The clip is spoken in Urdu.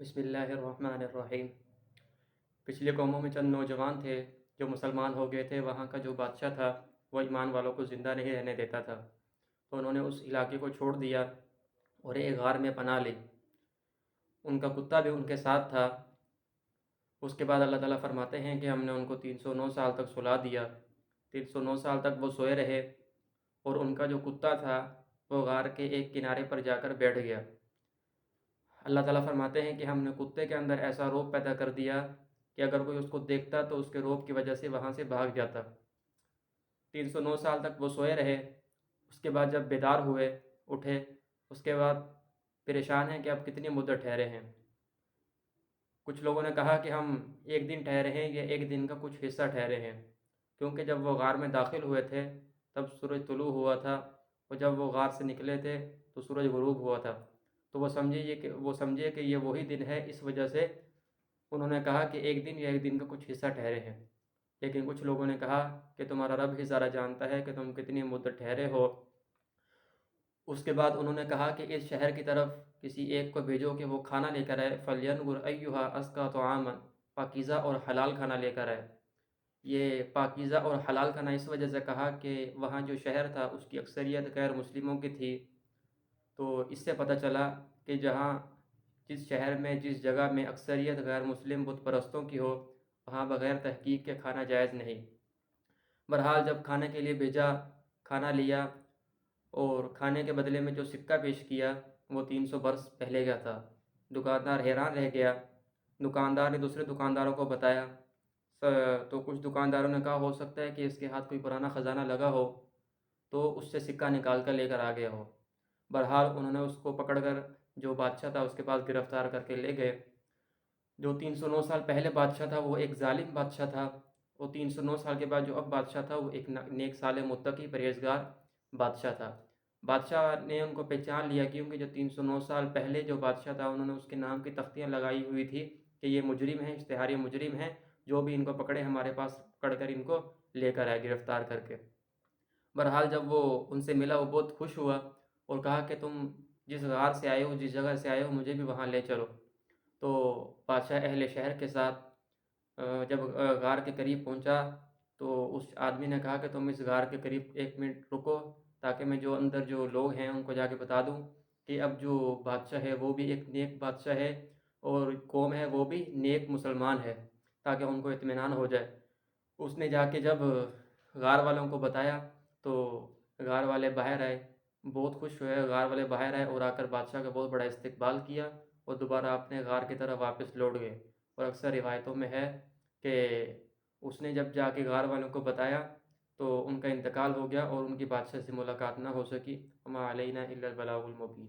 بسم اللہ الرحمن الرحیم۔ پچھلی قوموں میں چند نوجوان تھے جو مسلمان ہو گئے تھے۔ وہاں کا جو بادشاہ تھا وہ ایمان والوں کو زندہ نہیں رہنے دیتا تھا، تو انہوں نے اس علاقے کو چھوڑ دیا اور ایک غار میں پناہ لی۔ ان کا کتا بھی ان کے ساتھ تھا۔ اس کے بعد اللہ تعالیٰ فرماتے ہیں کہ ہم نے ان کو 309 سال تک سلا دیا۔ 309 سال تک وہ سوئے رہے اور ان کا جو کتا تھا وہ غار کے ایک کنارے پر جا کر بیٹھ گیا۔ اللہ تعالیٰ فرماتے ہیں کہ ہم نے کتے کے اندر ایسا رعب پیدا کر دیا کہ اگر کوئی اس کو دیکھتا تو اس کے رعب کی وجہ سے وہاں سے بھاگ جاتا۔ 309 سال تک وہ سوئے رہے۔ اس کے بعد جب بیدار ہوئے، اٹھے، اس کے بعد پریشان ہیں کہ اب کتنی مدت ٹھہرے ہیں۔ کچھ لوگوں نے کہا کہ ہم ایک دن ٹھہرے ہیں یا ایک دن کا کچھ حصہ ٹھہرے ہیں، کیونکہ جب وہ غار میں داخل ہوئے تھے تب سورج طلوع ہوا تھا، اور جب وہ غار سے نکلے تھے تو سورج غروب ہوا تھا۔ تو وہ سمجھے کہ یہ وہی دن ہے، اس وجہ سے انہوں نے کہا کہ ایک دن یا ایک دن کا کچھ حصہ ٹھہرے ہیں۔ لیکن کچھ لوگوں نے کہا کہ تمہارا رب ہی زیادہ جانتا ہے کہ تم کتنی مدت ٹھہرے ہو۔ اس کے بعد انہوں نے کہا کہ اس شہر کی طرف کسی ایک کو بھیجو کہ وہ کھانا لے کر آئے، فَلْيَنْظُرْ أَيُّهَا أَزْكَىٰ طَعَامًا، پاکیزہ اور حلال کھانا لے کر آئے۔ یہ پاکیزہ اور حلال کھانا اس وجہ سے کہا کہ وہاں جو شہر تھا اس کی اکثریت غیر مسلموں کی تھی، تو اس سے پتہ چلا کہ جس شہر میں، جس جگہ میں اکثریت غیر مسلم بت پرستوں کی ہو، وہاں بغیر تحقیق کے کھانا جائز نہیں۔ بہرحال جب کھانے کے لیے بھیجا، کھانا لیا، اور کھانے کے بدلے میں جو سکہ پیش کیا وہ 300 برس پہلے کا تھا۔ دکاندار حیران رہ گیا۔ دکاندار نے دوسرے دکانداروں کو بتایا، تو کچھ دکانداروں نے کہا ہو سکتا ہے کہ اس کے ہاتھ کوئی پرانا خزانہ لگا ہو، تو اس سے سکہ نکال کر لے کر آ گیا ہو۔ بہرحال انہوں نے اس کو پکڑ کر جو بادشاہ تھا اس کے پاس گرفتار کر کے لے گئے۔ جو 309 سال پہلے بادشاہ تھا وہ ایک ظالم بادشاہ تھا، اور 309 سال کے بعد جو اب بادشاہ تھا وہ ایک نیک صالح متقی پرہیزگار بادشاہ تھا۔ بادشاہ نے ان کو پہچان لیا، کیونکہ جو 309 سال پہلے جو بادشاہ تھا انہوں نے اس کے نام کی تختیاں لگائی ہوئی تھی کہ یہ مجرم ہیں، اشتہاری مجرم ہیں، جو بھی ان کو پکڑے ہمارے پاس پکڑ کر ان کو لے کر آئے گرفتار کر کے۔ بہرحال جب وہ ان سے ملا وہ بہت خوش ہوا اور کہا کہ تم جس غار سے آئے ہو، جس جگہ سے آئے ہو، مجھے بھی وہاں لے چلو۔ تو بادشاہ اہل شہر کے ساتھ جب غار کے قریب پہنچا تو اس آدمی نے کہا کہ تم اس غار کے قریب 1 منٹ رکو، تاکہ میں جو اندر جو لوگ ہیں ان کو جا کے بتا دوں کہ اب جو بادشاہ ہے وہ بھی ایک نیک بادشاہ ہے، اور قوم ہے وہ بھی نیک مسلمان ہے، تاکہ ان کو اطمینان ہو جائے۔ اس نے جا کے جب غار والوں کو بتایا تو غار والے باہر آئے، بہت خوش ہوئے۔ غار والے باہر آئے اور آ کر بادشاہ کا بہت بڑا استقبال کیا، اور دوبارہ اپنے غار کی طرف واپس لوٹ گئے۔ اور اکثر روایتوں میں ہے کہ اس نے جب جا کے غار والوں کو بتایا تو ان کا انتقال ہو گیا اور ان کی بادشاہ سے ملاقات نہ ہو سکی۔ وما علینا الا البلاغ المبین۔